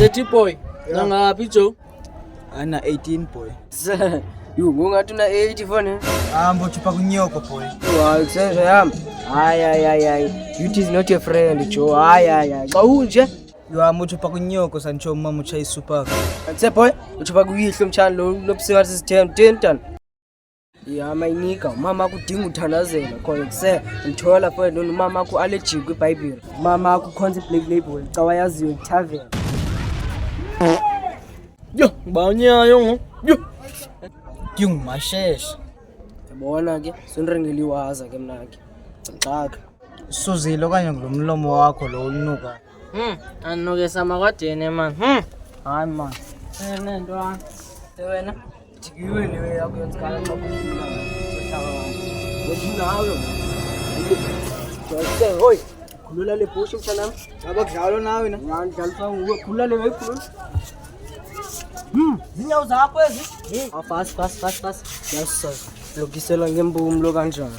30 boy. Nangaphi Joe? Ana 18 boy. You ngongathi una 80 phone. Hambo chupa kunyoko boy. Wow, senzo yami. Hayi. You is not your friend, Joe. Hayi. Xa unje? Yo hambo chupa kunyoko sancho mama uchai super. Atse boy, uchupa kuyihle umtshana lo lobusingathi sithembe 10 ton. Ya mayinika mama kudinga uthandazela khona kuse ngithola for lo mama akho allergic kwiBhayibheli. Mama akho concept black label cawa yaziyo tavern. Yo, banyayo ngo. Yo. Kyung mashesha. Yabona ke sonirengeliwaza ke mnake. Xaka. Suzilo kanye ngilomlomo wakho lo unuka. Anokesa makwadene man. Hayi man. Nento a. Wena thikiwe lewe yakho yonzakala xa kuphila. Wethinayo. Jose hoy. Khulula le bush mthanami. Abakudlalo nawe na. Ngiyadlalisa nguwe khulula le wekhulula. Zinyawo zakho ezi? Fast. Yes sir. Lokisela ngembumlo kanjani?